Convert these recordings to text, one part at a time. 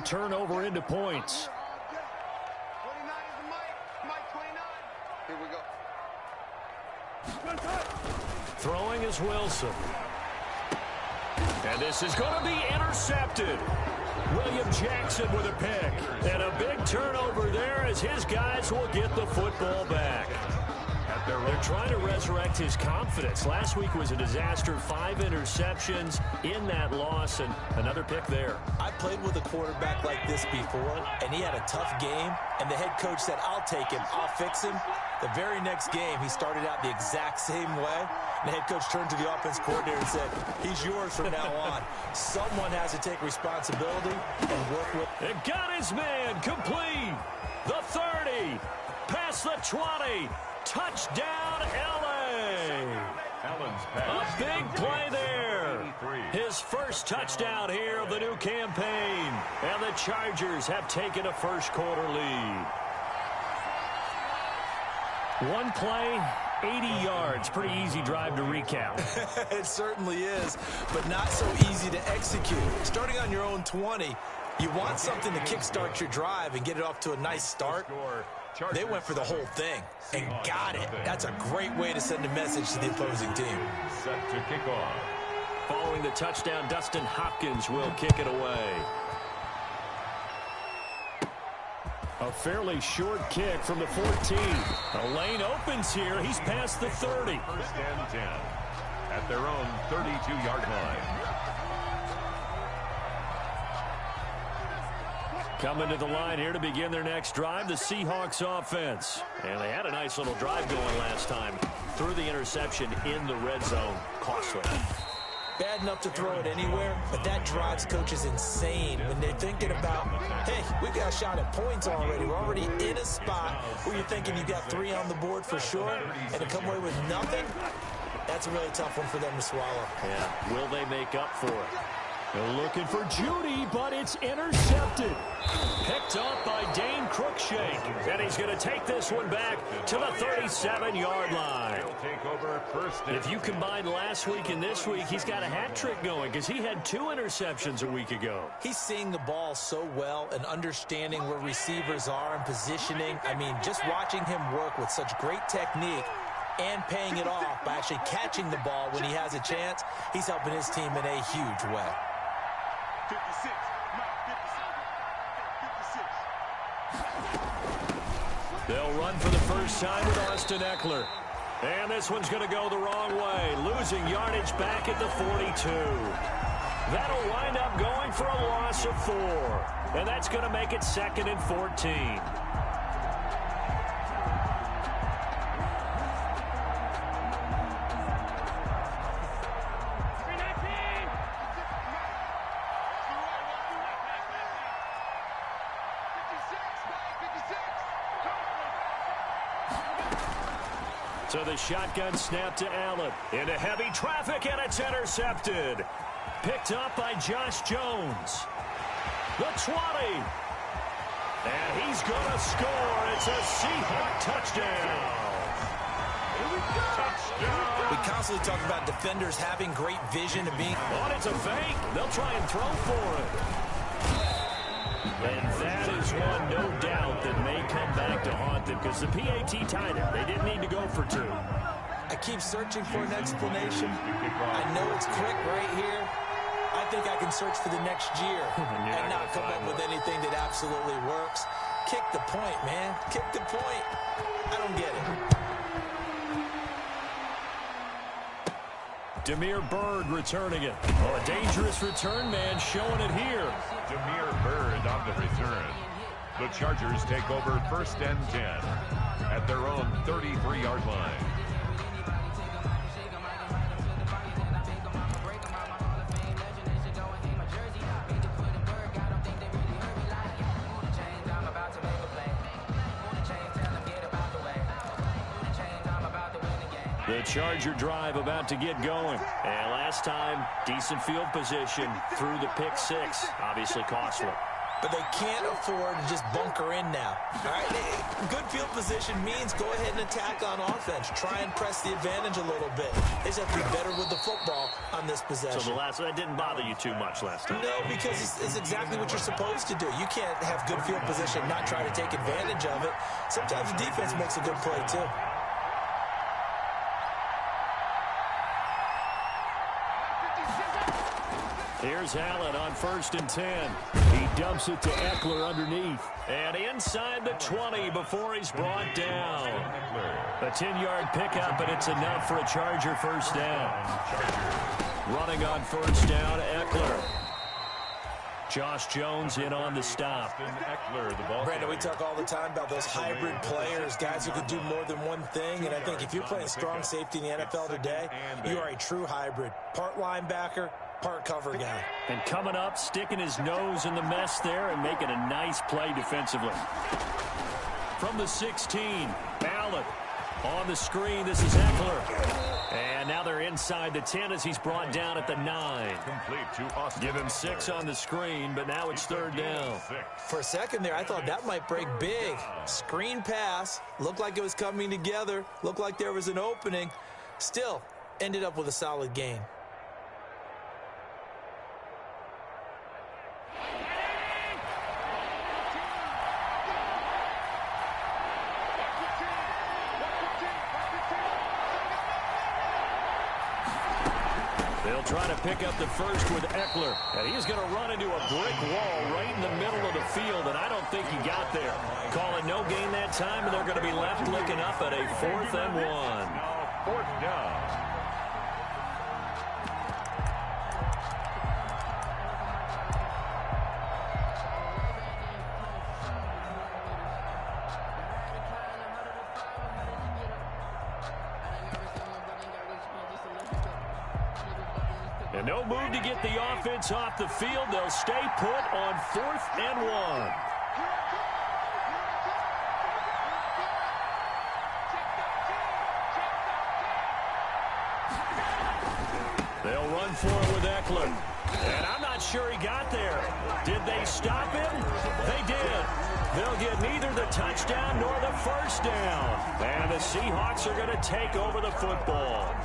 turnover into points. 29 is the mic 29. Here we go. Throwing is Wilson. And this is going to be intercepted. William Jackson with a pick. And a big turnover there as his guys will get the football back. They're trying to resurrect his confidence. Last week was a disaster. 5 interceptions in that loss, and another pick there. I played with a quarterback like this before, and he had a tough game, and the head coach said, I'll take him, I'll fix him. The very next game, he started out the exact same way. And the head coach turned to the offense coordinator and said, he's yours from now on. Someone has to take responsibility and work with. It got his man complete. The 30, past the 20. Touchdown, L.A. A big play there. His first touchdown here of the new campaign. And the Chargers have taken a first-quarter lead. One play, 80 yards. Pretty easy drive to recap. It certainly is, but not so easy to execute. Starting on your own 20, you want something to kickstart your drive and get it off to a nice start. They went for the whole thing and got it. That's a great way to send a message to the opposing team. Set to kick off. Following the touchdown, Dustin Hopkins will kick it away. A fairly short kick from the 14. A lane opens here. He's past the 30. First and 10 at their own 32-yard line. Coming to the line here to begin their next drive, the Seahawks offense. And they had a nice little drive going last time. Threw the interception in the red zone. Costly. Bad enough to throw it anywhere, but that drives coaches insane when they're thinking about, hey, we got a shot at points already. We're already in a spot where you're thinking you got 3 on the board for sure, and to come away with nothing, that's a really tough one for them to swallow. Yeah, will they make up for it? They're looking for Judy, but it's intercepted. Picked up by Dane Cruikshank. And he's going to take this one back to the 37-yard line. If you combine last week and this week, he's got a hat trick going because he had 2 interceptions a week ago. He's seeing the ball so well and understanding where receivers are and positioning. I mean, just watching him work with such great technique and paying it off by actually catching the ball when he has a chance, he's helping his team in a huge way. 56. They'll run for the first time with Austin Eckler. And this one's going to go the wrong way, losing yardage back at the 42. That'll wind up going for a loss of 4. And that's going to make it 2nd and 14. So the shotgun snap to Allen. Into heavy traffic, and it's intercepted. Picked up by Josh Jones. The 20. And he's going to score. It's a Seahawk touchdown. We constantly talk about defenders having great vision and being... Oh, it's a fake. They'll try and throw for it. And that is one, no doubt, that may come back to haunt them because the PAT tied it. They didn't need to go for 2. I keep searching for an explanation. I know it's quick right here. I think I can search for the next year and not come up with anything that absolutely works. Kick the point, man. Kick the point. I don't get it. Damiere Byrd returning it. Oh, a dangerous return man showing it here. Damiere Byrd on the return. The Chargers take over 1st and 10 at their own 33-yard line. The Charger drive about to get going. And last time, decent field position through the pick 6. Obviously costly. but they can't afford to just bunker in now. All right, good field position means go ahead and attack on offense. Try and press the advantage a little bit. They just have to be better with the football on this possession. So that didn't bother you too much last time? No, because it's exactly what you're supposed to do. You can't have good field position and not try to take advantage of it. Sometimes the defense makes a good play, too. Here's Allen on 1st and 10. He dumps it to Eckler underneath. And inside the 20 before he's brought down. A 10-yard pickup, and it's enough for a Charger first down. Running on 1st down, Eckler. Josh Jones in on the stop. Brandon, we talk all the time about those hybrid players, guys who can do more than one thing, and I think if you're playing strong safety in the NFL today, you are a true hybrid. Part linebacker, part cover guy. And coming up, sticking his nose in the mess there and making a nice play defensively. From the 16, Allen on the screen. This is Eckler. And now they're inside the 10 as he's brought down at the 9. Give him 6 on the screen, but now it's 3rd down. For a second there, I thought that might break big. Screen pass. Looked like it was coming together. Looked like there was an opening. Still, ended up with a solid gain. They'll try to pick up the first with Eckler. And he's going to run into a brick wall right in the middle of the field, and I don't think he got there. Call it no gain that time, and they're going to be left looking up at a 4th and 1. Now 4th down. And no move to get the offense off the field. They'll stay put on 4th and 1. They'll run for it with Eckler. And I'm not sure he got there. Did they stop him? They did. They'll get neither the touchdown nor the first down. And the Seahawks are going to take over the football.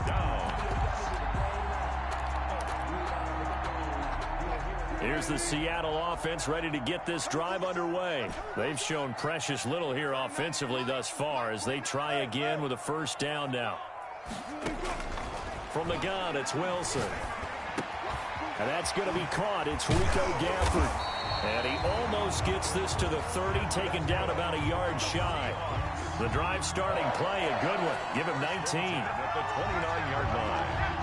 Here's the Seattle offense ready to get this drive underway. They've shown precious little here offensively thus far as they try again with a first down now. From the gun, it's Wilson. And that's going to be caught. It's Rico Gafford. And he almost gets this to the 30, taken down about a yard shy. The drive starting play, a good one. Give him 19. At the 29-yard line.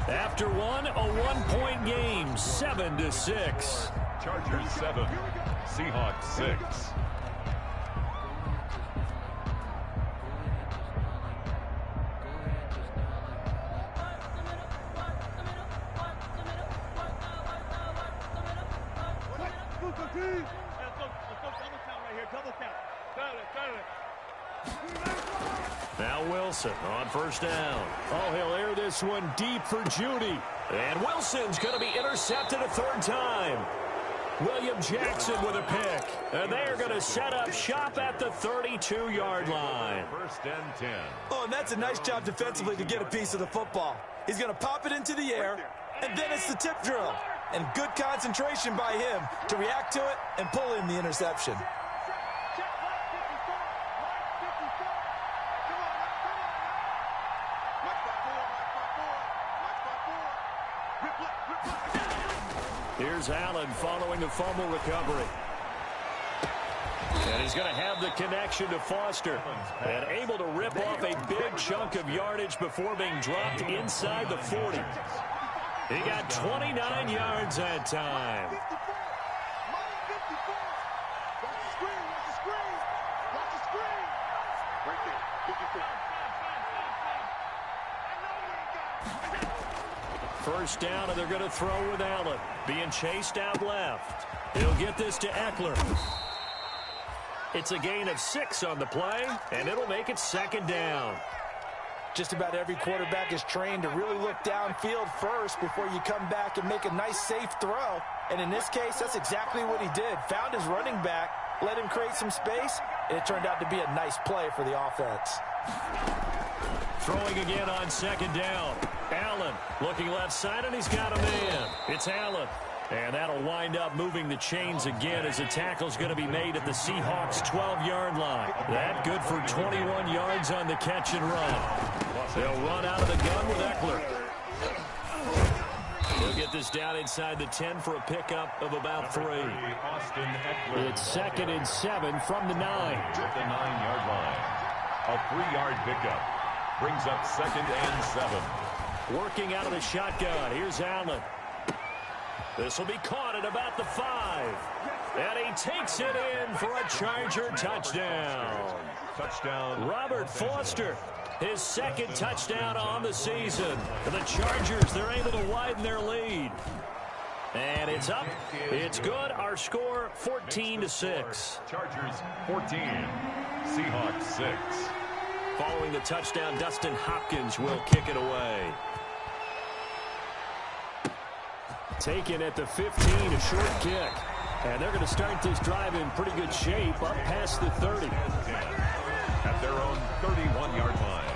After one, a one-point game, 7-6. Chargers 7, Seahawks 6. Now Wilson on first down. Oh, he'll air this one deep for Judy. And Wilson's going to be intercepted a 3rd time. William Jackson with a pick. And they're going to set up shop at the 32-yard line. 1st and 10. Oh, and that's a nice job defensively to get a piece of the football. He's going to pop it into the air, and then it's the tip drill. And good concentration by him to react to it and pull in the interception. Here's Allen following the fumble recovery. And he's going to have the connection to Foster. And able to rip off a big chunk of yardage before being dropped inside the 40. He got 29 yards that time. First down, and they're going to throw with Allen. Being chased out left. He'll get this to Eckler. It's a gain of 6 on the play, and it'll make it 2nd down. Just about every quarterback is trained to really look downfield first before you come back and make a nice, safe throw. And in this case, that's exactly what he did. Found his running back, let him create some space, and it turned out to be a nice play for the offense. Throwing again on second down. Allen looking left side, and he's got a man. It's Allen. And that'll wind up moving the chains again as the tackle's going to be made at the Seahawks' 12-yard line. That good for 21 yards on the catch and run. They'll run out of the gun with Eckler. He'll get this down inside the 10 for a pickup of about 3. It's 2nd and 7 from the 9. At the 9-yard line. A 3-yard pickup. Brings up 2nd and 7. Working out of the shotgun. Here's Allen. This will be caught at about the 5. And he takes it in for a Charger touchdown. Touchdown. Robert Foster, his 2nd touchdown on the season. And the Chargers, they're able to widen their lead. And it's up. It's good. Our score, 14-6. Chargers 14. Seahawks 6. Following the touchdown, Dustin Hopkins will kick it away. Taken at the 15, a short kick. And they're going to start this drive in pretty good shape, up past the 30. At their own 31-yard line.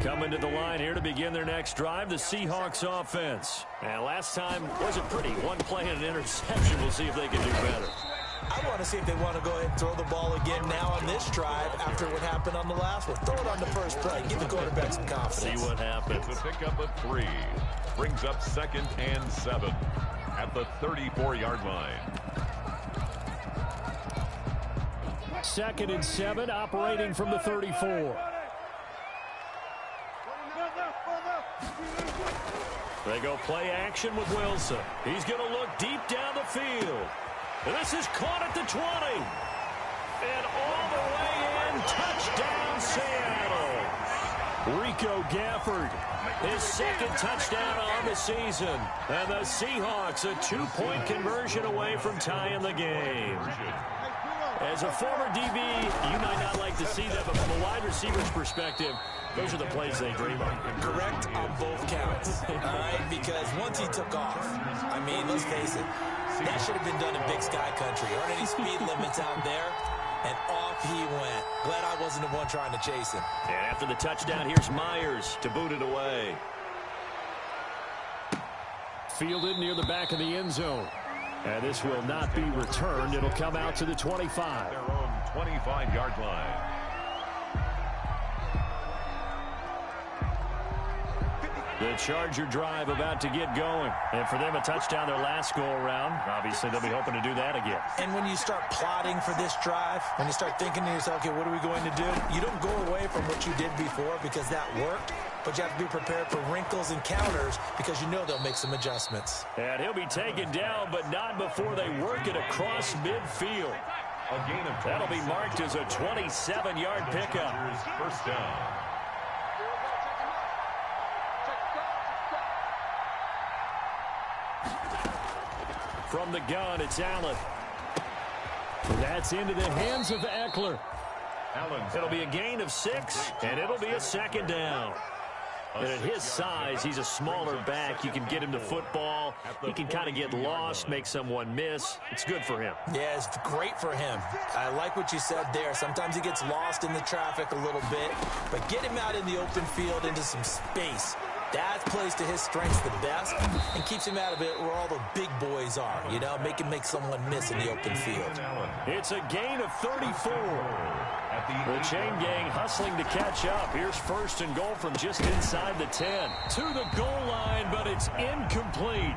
Coming to the line here to begin their next drive, the Seahawks offense. And last time wasn't pretty. One play and an interception. We'll see if they can do better. I want to see if they want to go ahead and throw the ball again now on this drive after what happened on the last one. Throw it on the first play. Give the quarterback some confidence. See what happens. It's a pickup of 3. Brings up 2nd and 7 at the 34-yard line. 2nd and 7, operating from the 34. They go play action with Wilson. He's going to look deep down the field. And this is caught at the 20. And all the way in, touchdown Seattle. Rico Gafford, his 2nd touchdown on the season. And the Seahawks a 2-point conversion away from tying the game. As a former DB, you might not like to see that, but from a wide receiver's perspective, those are the plays they dream of. Correct on both counts. All right, because once he took off, I mean, let's face it, that should have been done in Big Sky Country. Aren't any speed limits out there? And off he went. Glad I wasn't the one trying to chase him. And after the touchdown, here's Myers to boot it away. Fielded near the back of the end zone. And this will not be returned. It'll come out to the 25. Their own 25-yard line. The Charger drive about to get going. And for them, a touchdown their last go-around. Obviously, they'll be hoping to do that again. And when you start plotting for this drive, when you start thinking to yourself, okay, what are we going to do? You don't go away from what you did before because that worked. But you have to be prepared for wrinkles and counters because you know they'll make some adjustments. And he'll be taken down, but not before they work it across midfield. A gain of 27. That'll be marked as a 27-yard pickup. First down. From the gun, it's Allen. That's into the hands of Eckler. It'll be a gain of 6, and it'll be a 2nd down. And at his size, he's a smaller back. You can get him to football. He can kind of get lost, make someone miss. It's good for him. Yeah, it's great for him. I like what you said there. Sometimes he gets lost in the traffic a little bit, but get him out in the open field into some space. That plays to his strengths the best and keeps him out of it where all the big boys are, you know, make someone miss in the open field. It's a gain of 34. The chain gang hustling to catch up. Here's 1st and goal from just inside the 10. To the goal line, but it's incomplete.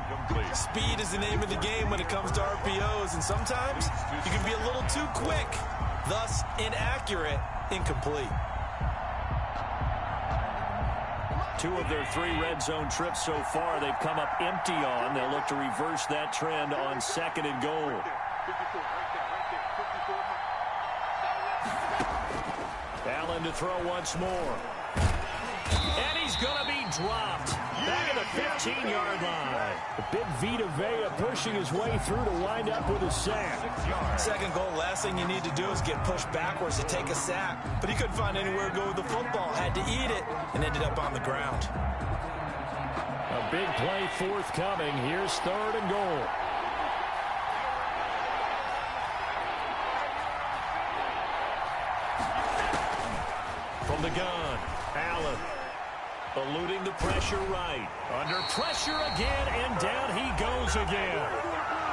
Speed is the name of the game when it comes to RPOs, and sometimes you can be a little too quick, thus inaccurate, incomplete. 2 of their 3 red zone trips so far, they've come up empty on. They'll look to reverse that trend on 2nd and goal. Allen to throw once more. And he's he's going to be dropped. Back at the 15-yard line. The big Vita Vea pushing his way through to wind up with a sack. Second goal, last thing you need to do is get pushed backwards to take a sack. But he couldn't find anywhere to go with the football. Had to eat it and ended up on the ground. A big play forthcoming. Here's 3rd and goal. From the gun, Allen. Eluding the pressure right. Under pressure again, and down he goes again.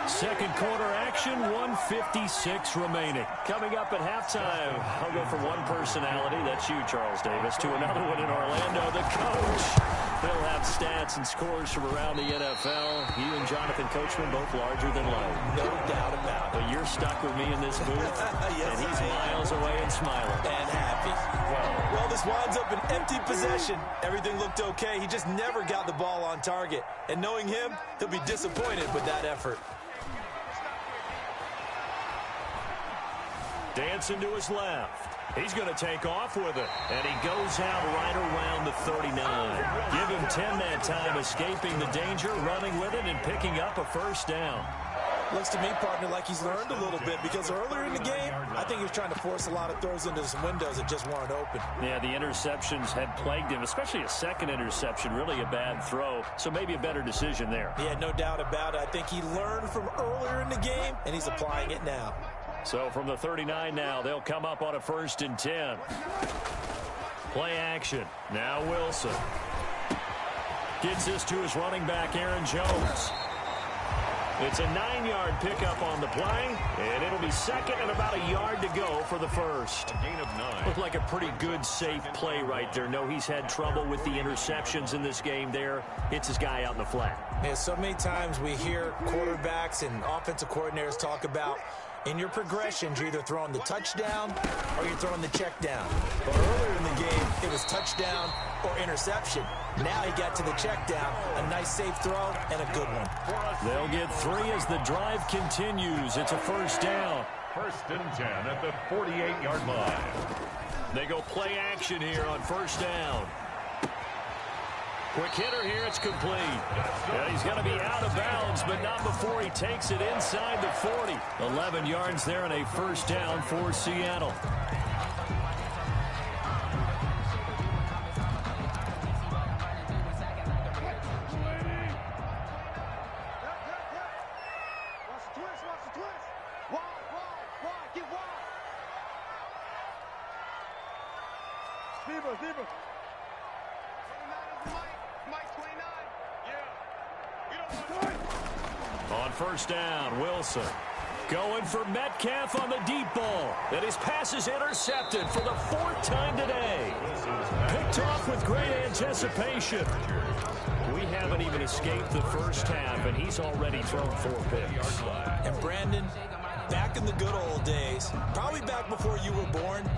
Second quarter action, 1:56 remaining. Coming up at halftime, I'll go from one personality, that's you, Charles Davis, to another one in Orlando, the coach. He'll have stats and scores from around the NFL. You and Jonathan Coachman both larger than life. No doubt about it. But you're stuck with me in this booth, Yes, and he's miles away and smiling. And happy. Well, this winds up an empty possession. Everything looked okay. He just never got the ball on target. And knowing him, he'll be disappointed with that effort. Dancing to his left. He's going to take off with it. And he goes out right around the 39. Give him 10 that time, escaping the danger, running with it, and picking up a first down. Looks to me, partner, like he's learned a little bit because earlier in the game, I think he was trying to force a lot of throws into some windows that just weren't open. Yeah, the interceptions had plagued him, especially a second interception, really a bad throw. So maybe a better decision there. Yeah, no doubt about it. I think he learned from earlier in the game, and he's applying it now. So from the 39 now, they'll come up on a 1st and 10. Play action. Now Wilson. Gets this to his running back, Aaron Jones. It's a 9-yard pickup on the play, and it'll be second and about a yard to go for the first. A gain of 9. Looked like a pretty good, safe play right there. No, he's had trouble with the interceptions in this game there. Hits his guy out in the flat. Yeah, so many times we hear quarterbacks and offensive coordinators talk about in your progressions, you're either throwing the touchdown or you're throwing the check down. But earlier in the game, it was touchdown or interception. Now he got to the check down, a nice safe throw, and a good one. They'll get 3 as the drive continues. It's a first down. 1st and 10 at the 48-yard line. They go play action here on first down. Quick hitter here, it's complete. And he's going to be out of bounds, but not before he takes it inside the 40. 11 yards there and a first down for Seattle. On first down, Wilson going for Metcalf on the deep ball. And his pass is intercepted for the 4th time today. Picked off with great anticipation. We haven't even escaped the first half, and he's already thrown 4 picks. And Brandon, back in the good old days, probably back before you were born,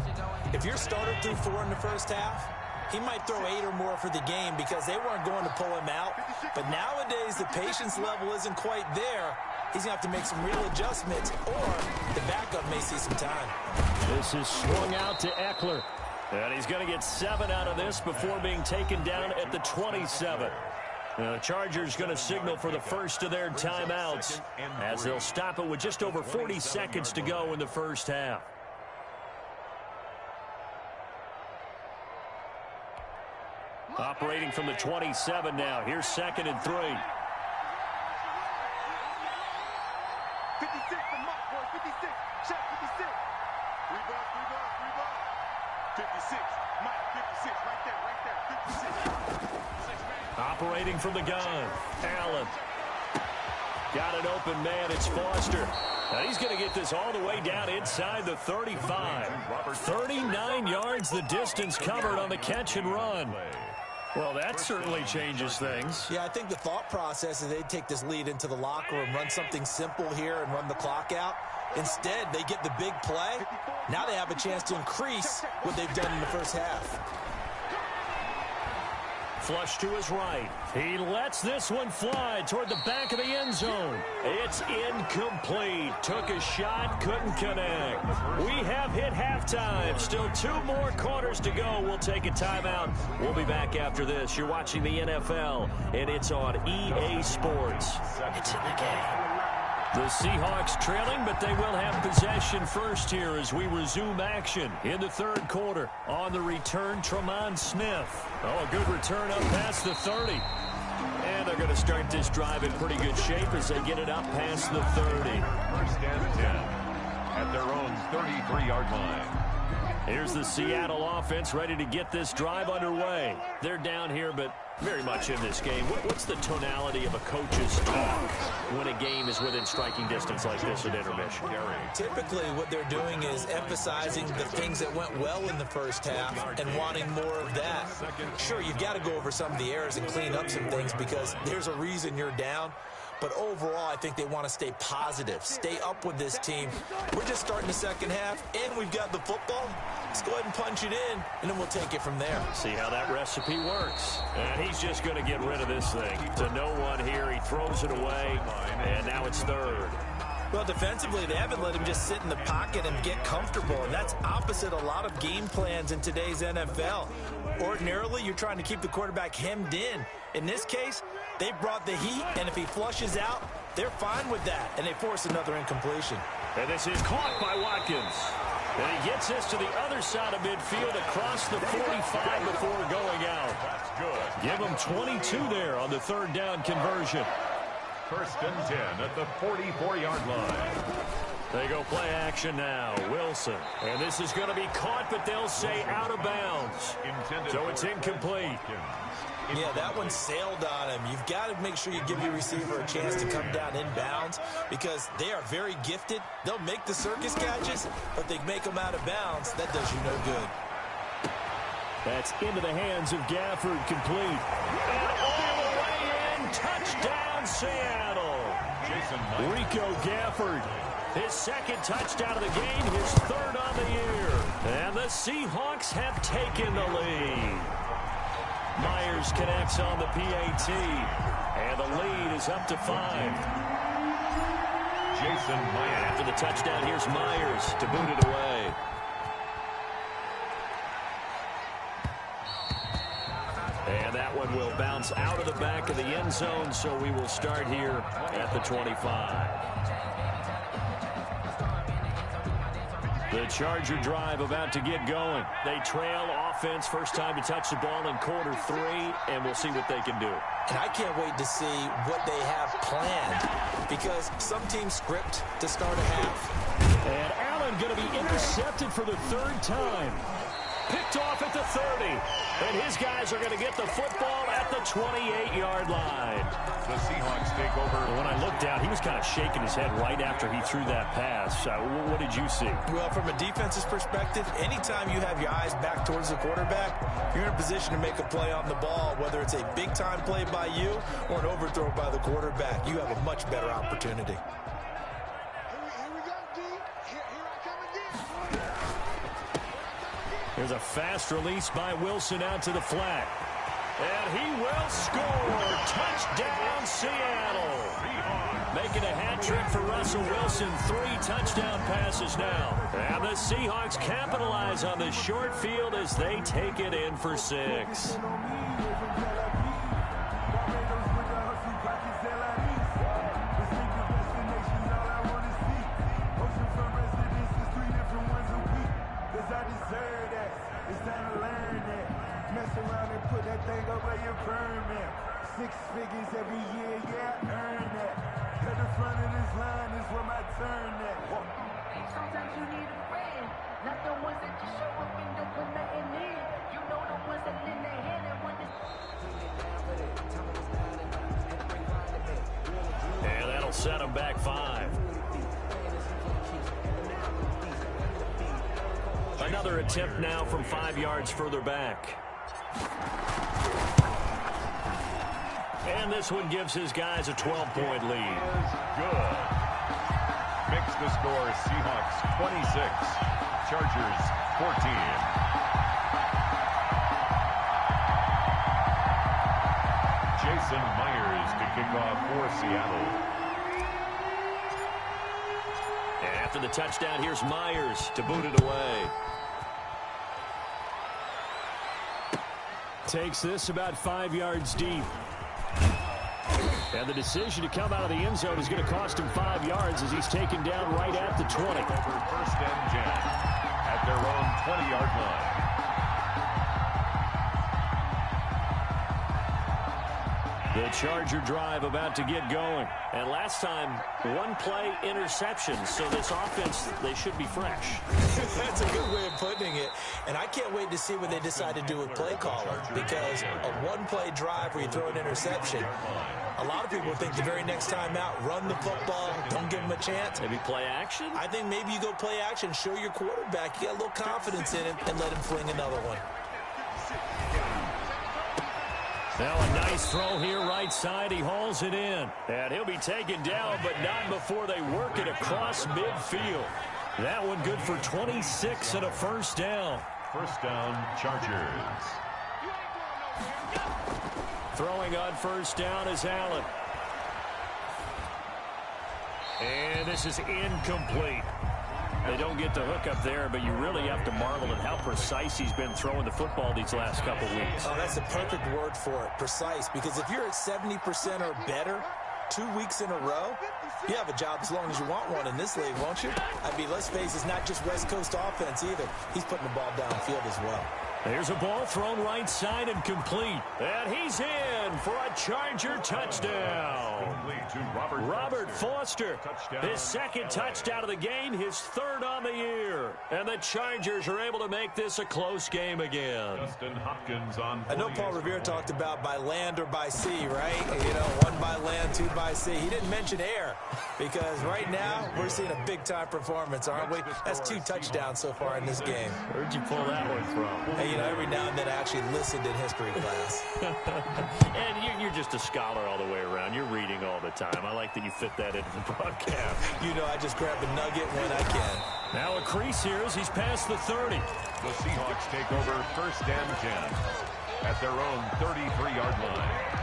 if your starter threw 4 in the first half, he might throw 8 or more for the game because they weren't going to pull him out. But nowadays, the patience level isn't quite there. He's going to have to make some real adjustments, or the backup may see some time. This is swung out to Eckler. And he's going to get 7 out of this before being taken down at the 27. The Chargers going to signal for the first of their timeouts as they'll stop it with just over 40 seconds to go in the first half. Operating from the 27 now. Here's 2nd and 3. 56, the mark, boy, 56. Shot 56. 3 balls. 56. Mike, 56. Right there. 56. Operating from the gun. Allen. Got an open man. It's Foster. Now he's going to get this all the way down inside the 35. 39 yards the distance covered on the catch and run. Well, that certainly changes things. Yeah, I think the thought process is they'd take this lead into the locker room, run something simple here and run the clock out. Instead, they get the big play. Now they have a chance to increase what they've done in the first half. flush to his right. He lets this one fly toward the back of the end zone. It's incomplete. Took a shot, couldn't connect. We have hit halftime. Still 2 more quarters to go. We'll take a timeout. We'll be back after this. You're watching the NFL, and it's on EA Sports. It's in the game. The Seahawks trailing, but they will have possession first here as we resume action in the third quarter. On the return, Tremont Smith. Oh, a good return up past the 30. And they're going to start this drive in pretty good shape as they get it up past the 30. First and 10 at their own 33-yard line. Here's the Seattle offense ready to get this drive underway. They're down here, but very much in this game. What's the tonality of a coach's talk when a game is within striking distance like this at intermission? Typically, what they're doing is emphasizing the things that went well in the first half and wanting more of that. Sure, you've got to go over some of the errors and clean up some things because there's a reason you're down. But overall, I think they want to stay positive, stay up with this team. We're just starting the second half, and we've got the football. Let's go ahead and punch it in, and then we'll take it from there. See how that recipe works. And he's just going to get rid of this thing. To no one here, he throws it away, and now it's third. Well, defensively, they haven't let him just sit in the pocket and get comfortable, and that's opposite a lot of game plans in today's NFL. Ordinarily, you're trying to keep the quarterback hemmed in. In this case, they brought the heat, and if he flushes out, they're fine with that, and they force another incompletion. And this is caught by Watkins. And he gets this to the other side of midfield across the 45 before going out. That's good. Give him 22 there on the third down conversion. First and 10 at the 44-yard line. They go play action now. Wilson. And this is going to be caught, but they'll say out of bounds. So it's incomplete. Yeah, that one sailed on him. You've got to make sure you give your receiver a chance to come down inbounds because they are very gifted. They'll make the circus catches, but they make them out of bounds. That does you no good. That's into the hands of Gafford, complete. And all the way in, touchdown Seattle. Rico Gafford, his second touchdown of the game, his third on the year. And the Seahawks have taken the lead. Myers connects on the PAT, and the lead is up to 5. Jason Myers. After the touchdown, here's Myers to boot it away. And that one will bounce out of the back of the end zone, so we will start here at the 25. The Charger drive about to get going. They trail offense, first time to touch the ball in quarter 3, and we'll see what they can do. And I can't wait to see what they have planned because some teams script to start a half. And Allen going to be intercepted for the 3rd time. Picked off at the 30. And his guys are going to get the football at the 28-yard line. The Seahawks take over. When I looked down, he was kind of shaking his head right after he threw that pass. What did you see? Well, from a defense's perspective, anytime you have your eyes back towards the quarterback, you're in a position to make a play on the ball, whether it's a big-time play by you or an overthrow by the quarterback. You have a much better opportunity. There's a fast release by Wilson out to the flat. And he will score. Touchdown, Seattle. Making a hat trick for Russell Wilson. 3 touchdown passes now. And the Seahawks capitalize on the short field as they take it in for 6. Six figures every year, yeah, earn that. To the front of this line is where my turn at. Sometimes you need a friend, not the ones that just show up and don't put nothing in. You know the ones that lend their hand and when it's... And that'll set him back 5. Another attempt now from 5 yards further back. And this one gives his guys a 12-point lead. Good. Makes the score Seahawks 26, Chargers 14. Jason Myers to kick off for Seattle. And after the touchdown, here's Myers to boot it away. Takes this about 5 yards deep. And the decision to come out of the end zone is going to cost him 5 yards as he's taken down right at the 20. Over first and 10 at their own 20-yard line. The Charger drive about to get going. And last time, one-play interception. So this offense, they should be fresh. That's a good way of putting it. And I can't wait to see what they decide to do with play caller. Because a one-play drive where you throw an interception, a lot of people think the very next time out, run the football, don't give them a chance. Maybe play action? I think maybe you go play action, show your quarterback you got a little confidence in him, and let him fling another one. Now a nice throw here right side. He hauls it in. And he'll be taken down, but not before they work it across midfield. That one good for 26 and a first down. First down, Chargers. Throwing on first down is Allen. And this is incomplete. They don't get the hook up there, but you really have to marvel at how precise he's been throwing the football these last couple weeks. Oh, that's the perfect word for it, precise. Because if you're at 70% or better 2 weeks in a row, you have a job as long as you want one in this league, won't you? I mean, let's face it, it's not just West Coast offense either. He's putting the ball downfield as well. There's a ball thrown right side and complete. And he's in for a Charger touchdown. Robert Foster, his second touchdown of the game, his third on the year. And the Chargers are able to make this a close game again. Justin Hopkins on. I know Paul Revere talked about by land or by sea, right? You know, 1 by land, 2 by sea. He didn't mention air because right now we're seeing a big-time performance, aren't we? That's 2 touchdowns so far in this game. Where'd you pull that one from? Hey, you know, every now and then I actually listened in history class. And you're just a scholar all the way around. You're reading all the time. I like that you fit that into the broadcast. You know, I just grab a nugget when I can. Now a crease here as he's past the 30. The Seahawks take over first and 10 at their own 33-yard line.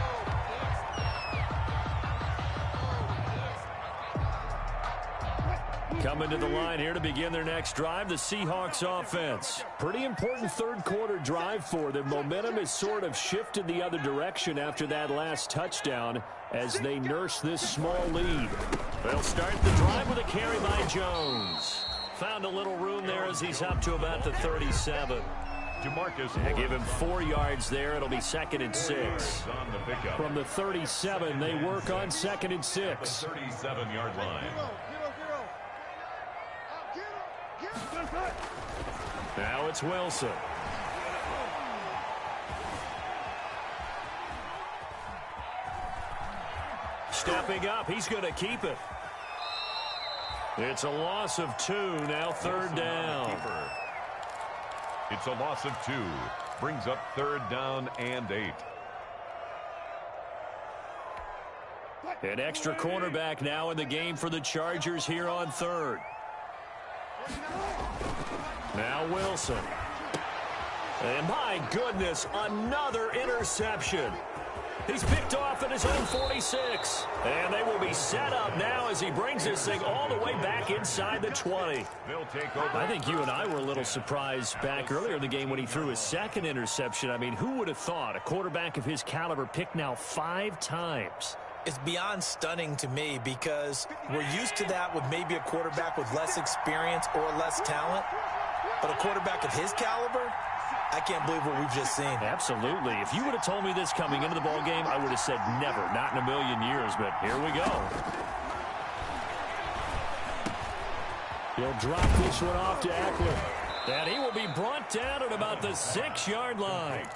Coming to the line here to begin their next drive, the Seahawks offense. Pretty important third quarter drive for them. Momentum has sort of shifted the other direction after that last touchdown as they nurse this small lead. They'll start the drive with a carry by Jones. Found a little room there as he's up to about the 37. DeMarcus, Give him 4 yards there. It'll be 2nd and 6. on the pickup. From the 37, they work on 2nd and 6. 37-yard line. Now it's Wilson. Stepping up, he's going to keep it. It's a loss of 2, now 3rd down. It's a loss of 2. Brings up 3rd down and 8. An extra cornerback now in the game for the Chargers here on 3rd. Now Wilson. And my goodness, another interception. He's picked off at his own 46. And they will be set up now as he brings this thing all the way back inside the 20. They'll take over. I think you and I were a little surprised back earlier in the game when he threw his 2nd interception. I mean, who would have thought a quarterback of his caliber picked now 5 times? It's beyond stunning to me because we're used to that with maybe a quarterback with less experience or less talent. But a quarterback of his caliber, I can't believe what we've just seen. Absolutely. If you would have told me this coming into the ball game, I would have said never, not in a million years. But here we go. He'll drop this one off to Eckler. And he will be brought down at about the 6-yard line.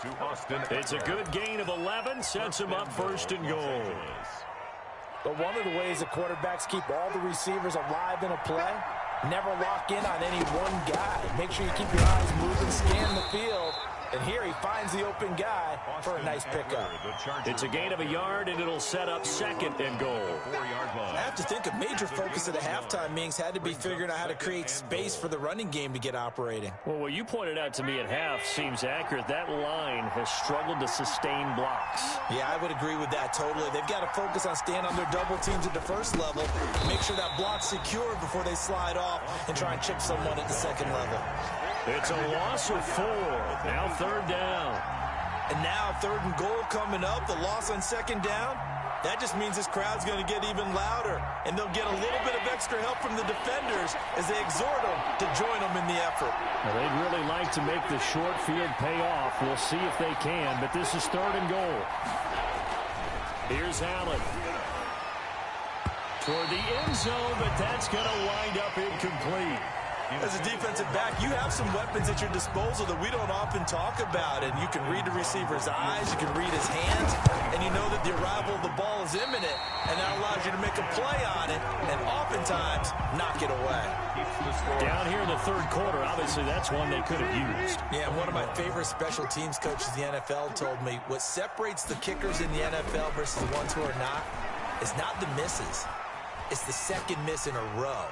It's a good gain of 11, sets him up 1st and goal. But one of the ways that quarterbacks keep all the receivers alive in a play, never lock in on any one guy. Make sure you keep your eyes moving, scan the field, And here he finds the open guy for a nice pickup. It's a gain of a yard, and it'll set up second and goal. I have to think a major focus of the halftime meetings had to be figuring out how to create space for the running game to get operating. Well, what you pointed out to me at half seems accurate. That line has struggled to sustain blocks. Yeah, I would agree with that totally. They've got to focus on staying on their double teams at the first level, make sure that block's secure before they slide off and try and chip someone at the second level. It's a loss of 4. Now third down. And now third and goal coming up. The loss on second down. That just means this crowd's going to get even louder. And they'll get a little bit of extra help from the defenders as they exhort them to join them in the effort. Well, they'd really like to make the short field pay off. We'll see if they can, but this is third and goal. Here's Allen. Toward the end zone, but that's going to wind up incomplete. As a defensive back, you have some weapons at your disposal that we don't often talk about, and you can read the receiver's eyes, you can read his hands, and you know that the arrival of the ball is imminent, and that allows you to make a play on it, and oftentimes knock it away. Down here in the third quarter, obviously that's one they could have used. Yeah, one of my favorite special teams coaches in the NFL told me what separates the kickers in the NFL versus the ones who are not is not the misses. It's the second miss in a row.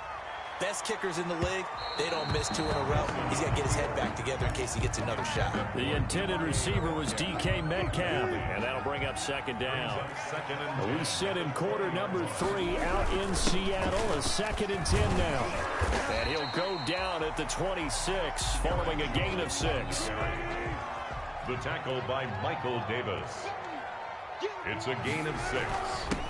Best kickers in the league, they don't miss 2 in a row. He's got to get his head back together in case he gets another shot. The intended receiver was DK Metcalf, and that'll bring up second down. We sit in quarter number 3 out in Seattle, a 2nd and 10 now. And he'll go down at the 26, following a gain of 6. The tackle by Michael Davis. It's a gain of 6.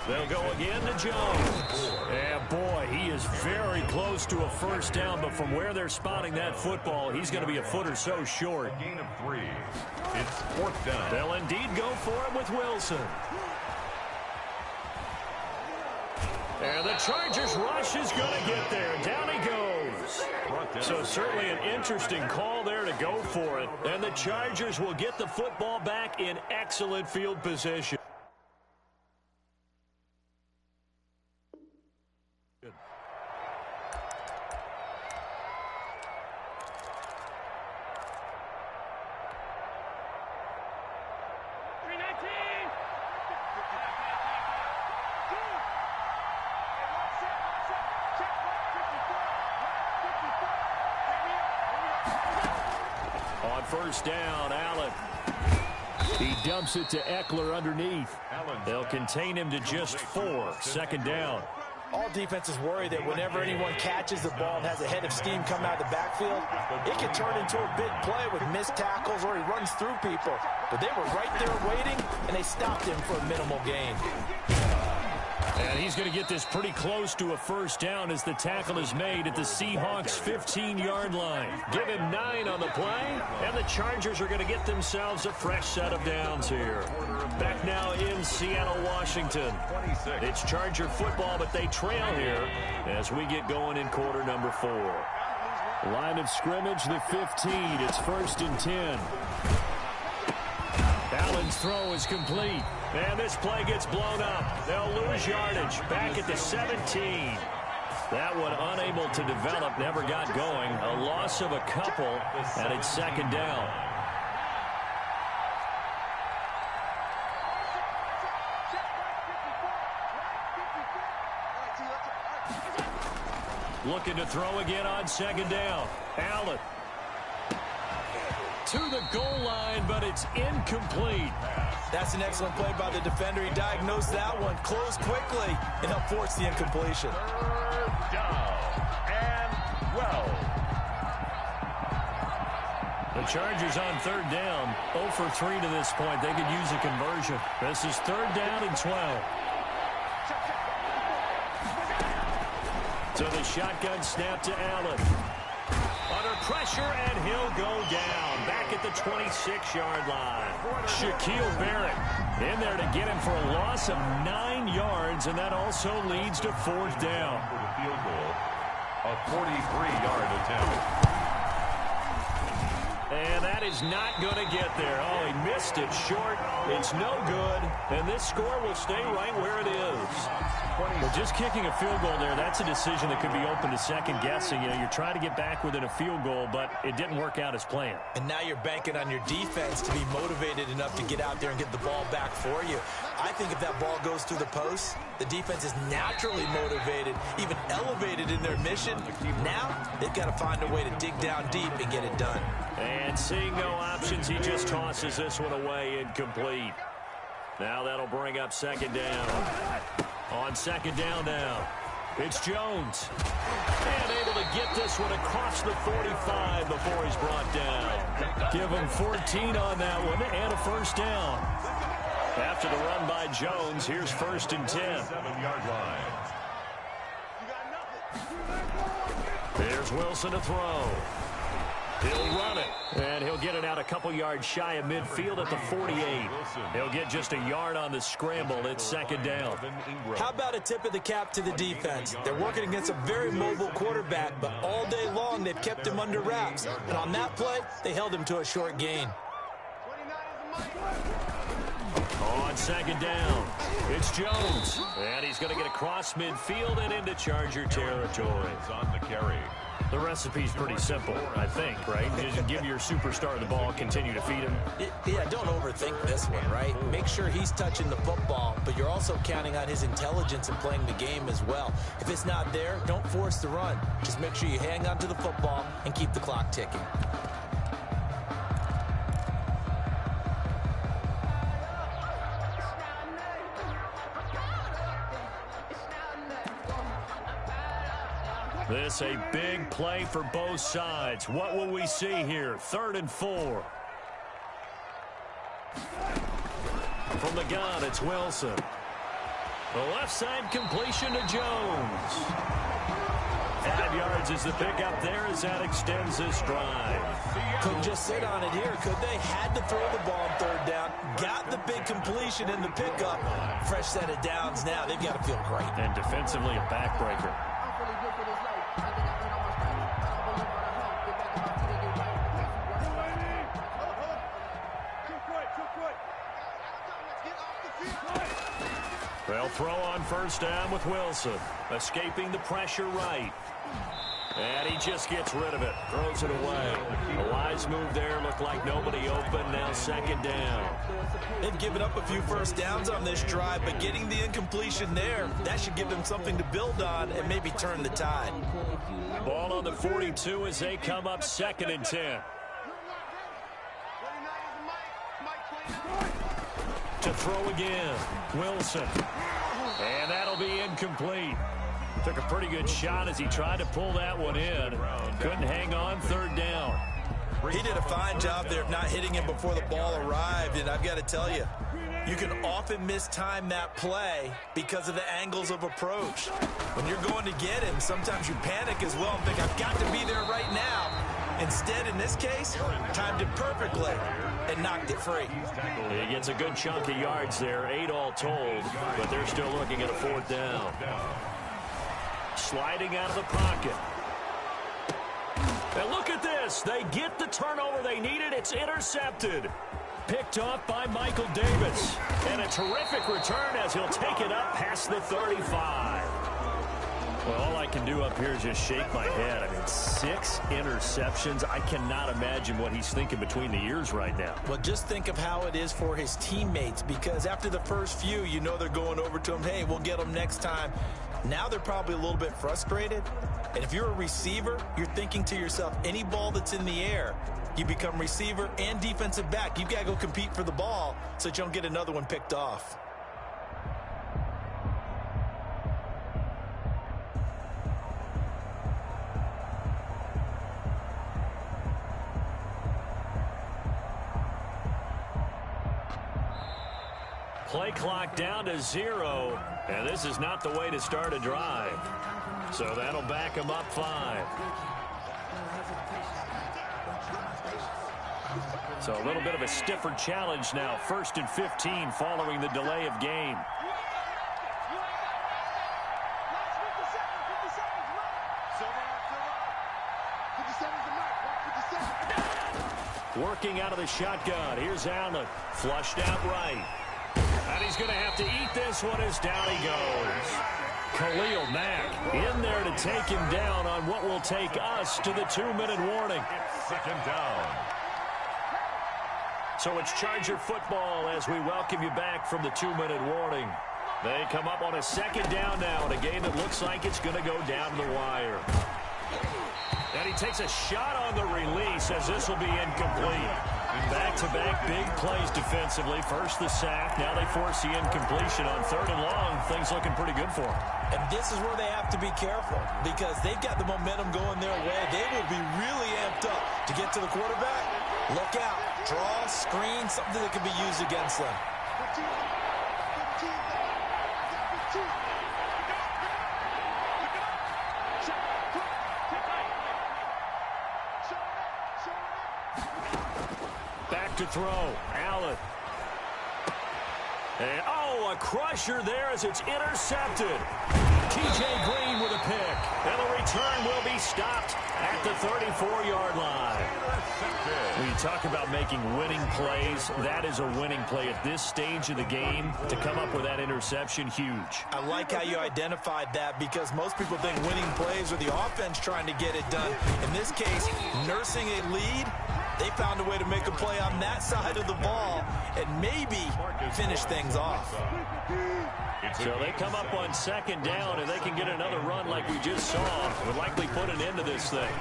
They'll go again to Jones. And boy, he is very close to a first down, but from where they're spotting that football, he's going to be a foot or so short. Gain of 3. It's 4th down. They'll indeed go for it with Wilson. And the Chargers rush is going to get there. Down he goes. So certainly an interesting call there to go for it. And the Chargers will get the football back in excellent field position. First down, Allen. He dumps it to Eckler underneath. They'll contain him to just 4. 2nd down. All defenses worry that whenever anyone catches the ball and has a head of steam come out of the backfield, it can turn into a big play with missed tackles or he runs through people. But they were right there waiting, and they stopped him for a minimal gain. And he's going to get this pretty close to a first down as the tackle is made at the Seahawks' 15-yard line. Give him 9 on the play, and the Chargers are going to get themselves a fresh set of downs here. Back now in Seattle, Washington. It's Charger football, but they trail here as we get going in quarter number 4. Line of scrimmage, the 15. It's 1st and 10. Allen's throw is complete. And this play gets blown up. They'll lose yardage. Back at the 17. That one unable to develop, never got going. A loss of a couple, and it's 2nd down. Looking to throw again on 2nd down. Allen. To the goal line, but it's incomplete. That's an excellent play by the defender. He diagnosed that one, closed quickly, and helped force the incompletion. 3rd down and 12. The Chargers on 3rd down, 0 for 3 to this point. They could use a conversion. This is 3rd down and 12. So the shotgun snap to Allen. Under pressure, and he'll go down. Back at the 26-yard line. Shaquille Barrett in there to get him for a loss of 9 yards, and that also leads to 4th down. For the field goal, a 43-yard attempt. And that is not going to get there. Oh, he missed it short. It's no good. And this score will stay right where it is. Well, just kicking a field goal there, that's a decision that could be open to second guessing. You know, you're trying to get back within a field goal, but it didn't work out as planned. And now you're banking on your defense to be motivated enough to get out there and get the ball back for you. I think if that ball goes through the post, the defense is naturally motivated, even elevated in their mission. Now they've got to find a way to dig down deep and get it done. And seeing no options, he just tosses this one away, incomplete. Now that'll bring up second down. On second down now, it's Jones. And able to get this one across the 45 before he's brought down. Give him 14 on that one and a first down. After the run by Jones, here's first and 10. 7-yard line. There's Wilson to throw. He'll run it, and he'll get it out a couple yards shy of midfield at the 48. He'll get just a yard on the scramble. It's second down. How about a tip of the cap to the defense? They're working against a very mobile quarterback, but all day long they've kept him under wraps. And on that play, they held him to a short gain. On second down, it's Jones. And he's going to get across midfield and into Charger territory. On the carry. The recipe's pretty simple, I think, right? Just give your superstar the ball, continue to feed him. Yeah, don't overthink this one, right? Make sure he's touching the football, but you're also counting on his intelligence in playing the game as well. If it's not there, don't force the run. Just make sure you hang on to the football and keep the clock ticking. This a big play for both sides. What will we see here? 3rd and 4. From the gun, it's Wilson. The left side completion to Jones. 5 yards is the pickup there as that extends this drive. Couldn't just sit on it here, could they? Had to throw the ball on 3rd down. Got the big completion in the pickup. Fresh set of downs now. They've got to feel great. And defensively, a backbreaker. They'll throw on first down with Wilson. Escaping the pressure right. And he just gets rid of it. Throws it away. A wise move there. Looked like nobody open. Now second down. They've given up a few first downs on this drive, but getting the incompletion there, that should give them something to build on and maybe turn the tide. Ball on the 42 as they come up 2nd and 10. To throw again. Wilson. And that'll be incomplete. Took a pretty good shot as he tried to pull that one in. Couldn't hang on 3rd down. He did a fine job there of not hitting him before the ball arrived, and I've got to tell you, you can often mistime that play because of the angles of approach. When you're going to get him, sometimes you panic as well and think, I've got to be there right now. Instead, in this case, timed it perfectly and knocked it free. He gets a good chunk of yards there, 8 all told, but they're still looking at a 4th down. Sliding out of the pocket. And look at this. They get the turnover they needed. It's intercepted. Picked off by Michael Davis. And a terrific return as he'll take it up past the 35. Well, all I can do up here is just shake my head. I mean, 6 interceptions. I cannot imagine what he's thinking between the ears right now. Well, just think of how it is for his teammates, because after the first few, you know they're going over to him, hey, we'll get them next time. Now they're probably a little bit frustrated. And if you're a receiver, you're thinking to yourself, any ball that's in the air, you become receiver and defensive back. You've got to go compete for the ball so that you don't get another one picked off. Play clock down to 0, and this is not the way to start a drive. So that'll back him up 5. So a little bit of a stiffer challenge now. 1st and 15 following the delay of game. Working out of the shotgun. Here's Allen. Flushed out right. And he's going to have to eat this one as down he goes. Khalil Mack in there to take him down on what will take us to the 2-minute warning. It's second down. So it's Charger football as we welcome you back from the 2-minute warning. They come up on a second down now in a game that looks like it's going to go down the wire. And he takes a shot on the release as this will be incomplete. Back-to-back big plays defensively. First the sack. Now they force the incompletion on 3rd and long. Things looking pretty good for them. And this is where they have to be careful because they've got the momentum going their way. They will be really amped up to get to the quarterback. Look out. Draw, screen, something that can be used against them. Back to throw. Allen. And, oh, a crusher there as it's intercepted. T.J. Green with a pick. And the return will be stopped at the 34-yard line. When you talk about making winning plays, that is a winning play at this stage of the game. To come up with that interception, huge. I like how you identified that because most people think winning plays are the offense trying to get it done. In this case, nursing a lead, they found a way to make a play on that side of the ball and maybe finish things off. So they come up on second down, and they can get another run like we just saw. Would likely put an end to this thing.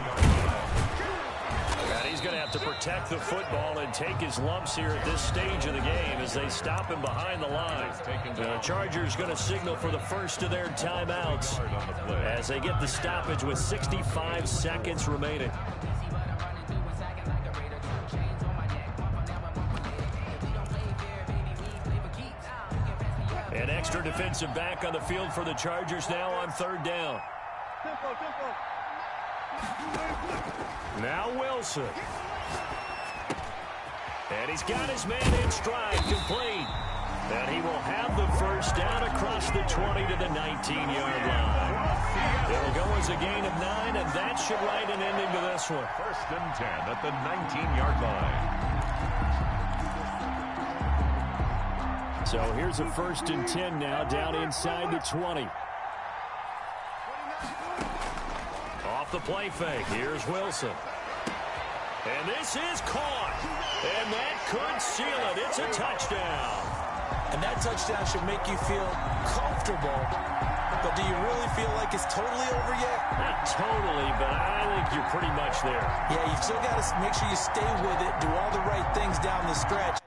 And he's going to have to protect the football and take his lumps here at this stage of the game as they stop him behind the line. The Chargers going to signal for the first of their timeouts as they get the stoppage with 65 seconds remaining. An extra defensive back on the field for the Chargers now on 3rd down. Now Wilson. And he's got his man in stride, complete. And he will have the first down across the 20 to the 19-yard line. It'll go as a gain of 9, and that should write an ending to this one. 1st and 10 at the 19-yard line. So here's a 1st and 10 now, down inside the 20. Off the play fake. Here's Wilson. And this is caught. And that could seal it. It's a touchdown. And that touchdown should make you feel comfortable. But do you really feel like it's totally over yet? Not totally, but I think you're pretty much there. Yeah, you've still got to make sure you stay with it, do all the right things down the stretch.